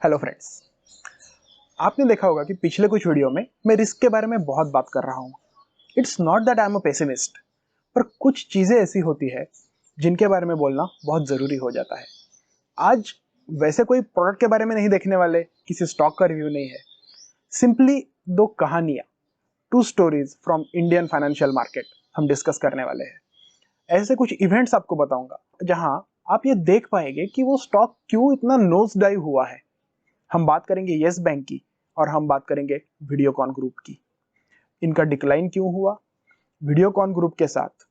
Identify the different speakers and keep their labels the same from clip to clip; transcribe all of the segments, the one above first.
Speaker 1: Hello friends. आपने देखा होगा कि पिछले कुछ वीडियो में मैं रिस्क के बारे में बहुत बात कर रहा हूँ। It's not that I am a pessimist, पर कुछ चीज़ें ऐसी होती है जिनके बारे में बोलना बहुत ज़रूरी हो जाता है। आज वैसे कोई प्रोडक्ट के बारे में नहीं देखने वाले, किसी स्टॉक का रिव्यू नहीं है, सिंपली दो कहानियाँ, two stories from Indian financial market हम डिस्कस करने वाले हैं। ऐसे कुछ इवेंट्स आपको बताऊंगा जहां आप ये देख पाएंगे कि वो स्टॉक क्यों इतना नोज डाइव हुआ है। हम बात करेंगे येस बैंक की और हम बात करेंगे वीडियोकॉन ग्रुप की। इनका डिक्लाइन क्यों हुआ, वीडियोकॉन ग्रुप के साथ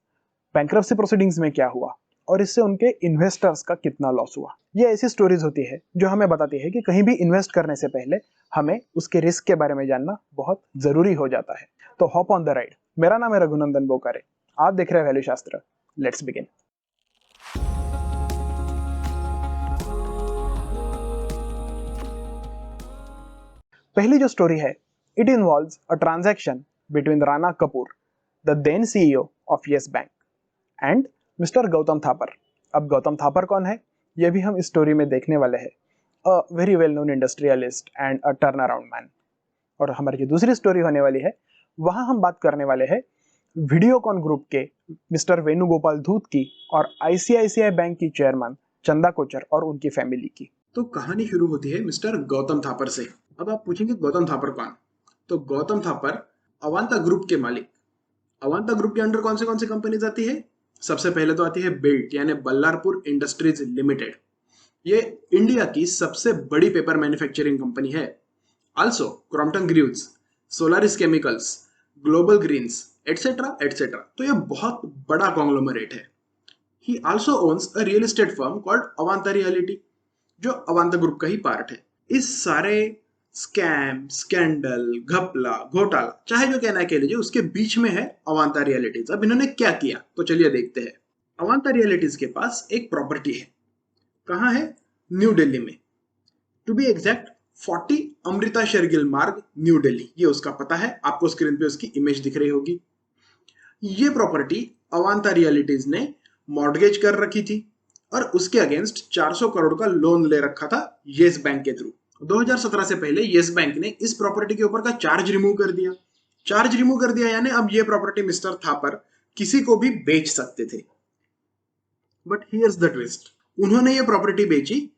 Speaker 1: बैंक्रप्सी प्रोसीडिंग्स में क्या हुआ और इससे उनके इन्वेस्टर्स का कितना लॉस हुआ। ये ऐसी स्टोरीज होती है जो हमें बताती है कि कहीं भी इन्वेस्ट करने से पहले हमें उसके रिस्क के बारे में जानना बहुत जरूरी हो जाता है। तो हॉप ऑन द राइड। मेरा नाम है रघुनंदन बोकारे, आप देख रहे हैं वैल्यू शास्त्र। Let's begin. पहली जो स्टोरी है, it involves a transaction between Rana Kapoor, the then CEO of Yes Bank, and mister Gautam Thapar. अब गौतम थापर कौन है, ये भी हम इस स्टोरी में देखने वाले हैं। A very well known industrialist and a turn around man. और हमारी जो दूसरी स्टोरी होने वाली है, वहां हम बात करने वाले हैं वीडियोकॉन ग्रुप के मिस्टर वेणुगोपाल धूत की और आईसीआईसीआई बैंक की चेयरमैन चंदा कोचर और उनकी फैमिली की।
Speaker 2: तो कहानी शुरू होती है मिस्टर गौतम थापर से। अब आप पूछेंगे गौतम थापर कौन? तो गौतम थापर अवांता ग्रुप के मालिक। अवांता ग्रुप के अंडर कौन सी कंपनीज आती है? सबसे पहले तो आती है बिल्ट यानी बल्लारपुर इंडस्ट्रीज लिमिटेड। ये इंडिया की सबसे बड़ी पेपर मैन्युफैक्चरिंग कंपनी है। Also Crompton Greaves, Solaris Chemicals, Global Greens etcetera etcetera. तो ये बहुत बड़ा कॉन्ग्लोमरेट है। He also owns a real estate firm called Avantha realty, जो अवांता ग्रुप का ही पार्ट है। इस सारे स्कैम, स्कैंडल, घपला, घोटाला, चाहे जो कहना है कह लीजिए, उसके बीच में है अवांता रियलिटीज। अब इन्होंने क्या किया तो चलिए देखते हैं। अवांता रियलिटीज के पास एक प्रॉपर्टी है। कहाँ है? न्यू दिल्ली में। To be exact 40 Amrita Shergil Marg, New Delhi, ये उसका पता है। आपको स्क्रीन पे उसकी इमेज दिख रही होगी। ये प्रॉपर्टी अवांता रियलिटीज ने मॉर्गेज कर रखी थी और उसके अगेंस्ट 400 करोड़ का लोन ले रखा था येस बैंक के थ्रू। 2017 से पहले येस बैंक ने इस प्रॉपर्टी के ऊपर का चार्ज रिमूव कर दिया। यानी अब ये प्रॉपर्टी मिस्टर थापर किसी को भी बेच सकते थे। बट हियर्स द ट्विस्ट, उन्होंने ये प्रॉपर्टी बेची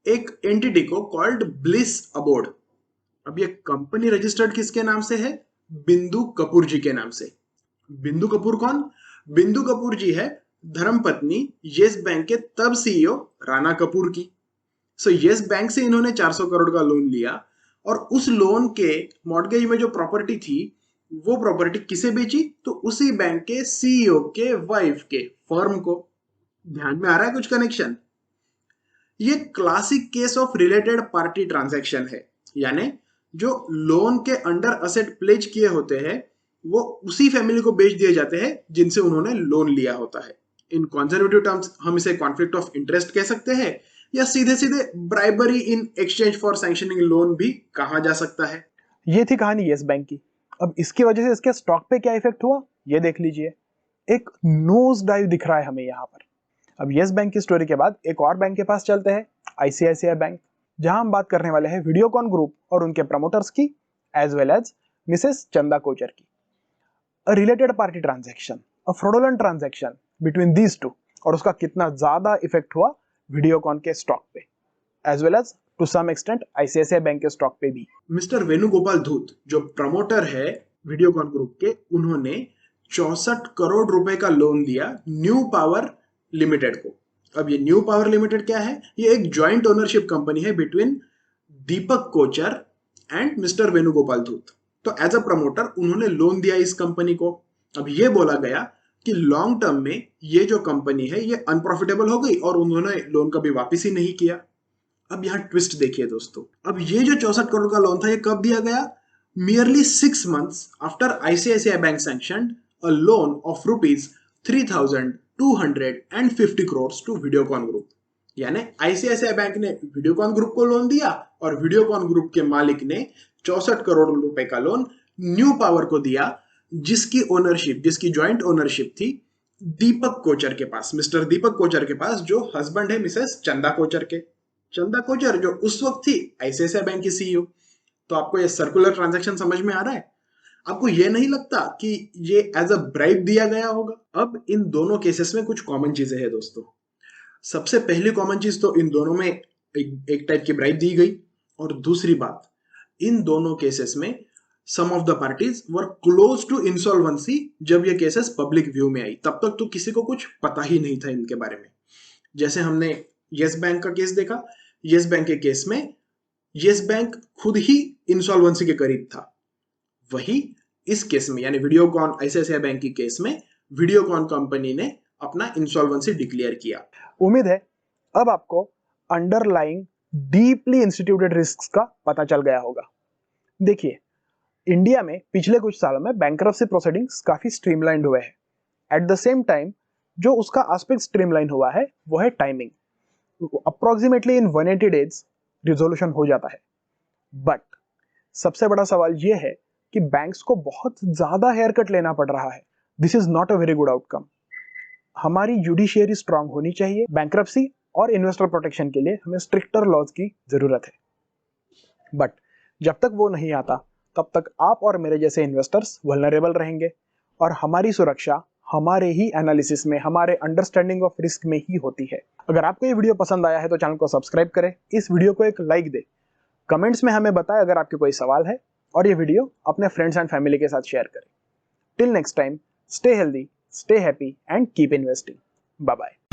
Speaker 2: एक एंटिटी को कॉल्ड ब्लिस अबोर्ड। अब ये कंपनी रजिस्टर्ड किसके नाम से है? बिंदु कपूर जी के नाम से। बिंदु कपूर कौन? बिंदु कपूर जी है धर्मपत्नी येस बैंक के तब सीईओ राणा कपूर की। सो येस बैंक से इन्होंने 400 करोड़ का लोन लिया और उस लोन के मॉर्गेज में जो प्रॉपर्टी थी, वो प्रॉपर्टी किसे बेची? तो उसी बैंक के सीईओ के वाइफ के फर्म को। ध्यान में आ रहा है कुछ कनेक्शन? ये classic case of related party transaction है। यानी जो लोन के अंडर असेट प्लेज किए होते हैं, वो उसी फैमिली को बेच दिए जाते हैं जिनसे उन्होंने लोन लिया होता है। इन कंजर्वेटिव टर्म्स हम इसे कॉन्फ्लिक्ट ऑफ इंटरेस्ट कह सकते हैं, या सीधे सीधे bribery in exchange for sanctioning loan भी कहा जा सकता है।
Speaker 1: ये थी कहानी येस बैंक की। अब इसकी वजह से इसके स्टॉक पे क्या इफेक्ट हुआ, ये देख लीजिए। एक नोज डाइव दिख रहा है हमें यहाँ पर। अब येस बैंक की स्टोरी के बाद एक और बैंक के पास चलते हैं, आईसीआईसीआई बैंक, जहां हम बात करने वाले हैं वीडियोकॉन ग्रुप और उनके प्रमोटर्स की, as well as Mrs Chanda Kochhar की। A related party transaction, a fraudulent transaction between these two, और उसका कितना ज्यादा इफेक्ट हुआ वीडियोकॉन के स्टॉक पे, as well as to some extent ICICI Bank के स्टॉक पे भी।
Speaker 2: मिस्टर वेणुगोपाल धूत जो प्रमोटर है वीडियोकॉन ग्रुप के, उन्होंने 64 करोड़ रुपए का लोन दिया न्यू पावर लिमिटेड को। अब ये न्यू पावर लिमिटेड क्या है? ये एक ज्वाइंट ओनरशिप कंपनी है between Deepak Kochhar and mister Venugopal Dhoot. तो एज अ प्रमोटर उन्होंने लोन दिया इस कंपनी को। अब ये बोला गया कि लॉन्ग टर्म में ये जो कंपनी है ये अनप्रॉफिटेबल हो गई और उन्होंने लोन कभी वापस ही नहीं किया। अब यहाँ ट्विस्ट देखिए दोस्तों, अब ये जो 64 करोड़ का लोन था, ये कब दिया गया? Merely 6 months after ICICI Bank sanctioned a loan of rupees 3,250 crores to Videocon group. यानी आईसीआईसीआई बैंक ने वीडियोकॉन ग्रुप को लोन दिया और वीडियोकॉन ग्रुप के मालिक ने 64 करोड़ रुपए का लोन न्यू पावर को दिया, जिसकी ओनरशिप, जिसकी ज्वाइंट ओनरशिप थी दीपक कोचर के पास, मिस्टर दीपक कोचर के पास, जो हस्बैंड है मिसेस चंदा कोचर के। चंदा कोचर जो उस वक्त थी आईसीआईसीआई बैंक की सीईओ। तो आपको ये सर्कुलर ट्रांजैक्शन समझ में आ रहा है? आपको ये नहीं लगता कि ये एज अ ब्राइब दिया गया होगा? अब इन दोनों केसेस में कुछ कॉमन चीजें हैं दोस्तों। सबसे पहली कॉमन चीज तो इन दोनों में एक टाइप की ब्राइब दी गई, और दूसरी बात, इन दोनों केसेस में some of the parties were close to insolvency जब ये केसेस पब्लिक व्यू में आई। तब तक तो किसी को कुछ पता ही नहीं था इनके बारे में। जैसे हमने येस बैंक का केस देखा, येस बैंक के केस में येस बैंक खुद ही इंसॉल्वेंसी के करीब था। वही इस केस में यानी वीडियोकॉन आईसीआईसीआई बैंक की केस में वीडियोकॉन कंपनी ने अपना इंसॉल्वेंसी डिक्लेयर किया।
Speaker 1: उम्मीद है अब आपको अंडरलाइंग डीपली इंस्टीट्यूटेड रिस्क का पता चल गया होगा। देखिए, इंडिया में पिछले कुछ सालों में बैंक्रप्सी प्रोसीडिंग्स काफी स्ट्रीमलाइंड हुए हैं। एट द सेम टाइम जो उसका एस्पेक्ट स्ट्रीमलाइन हुआ है वो है टाइमिंग। अप्रोक्सीमेटली इन 180 डेज रिजोल्यूशन हो जाता है। बट सबसे बड़ा सवाल ये है कि बैंक्स को बहुत ज्यादा हेयर कट लेना पड़ रहा है। This is not a very good outcome. हमारी जुडिशियरी स्ट्रांग होनी चाहिए। बैंक्रप्सी और इन्वेस्टर प्रोटेक्शन के लिए हमें स्ट्रिक्टर लॉज की जरूरत है। बट जब तक वो नहीं आता तब तक आप और मेरे जैसे इन्वेस्टर्स वल्नरेबल रहेंगे, और हमारी सुरक्षा हमारे ही एनालिसिस में, हमारे अंडरस्टैंडिंग ऑफ रिस्क में ही होती है। अगर आपको ये वीडियो पसंद आया है तो चैनल को सब्सक्राइब करें, इस वीडियो को एक लाइक दे, कमेंट्स में हमें बताएं अगर आपके कोई सवाल है, और ये वीडियो अपने फ्रेंड्स एंड फैमिली के साथ शेयर करें। Till next time, stay healthy, stay happy and keep investing. Bye bye.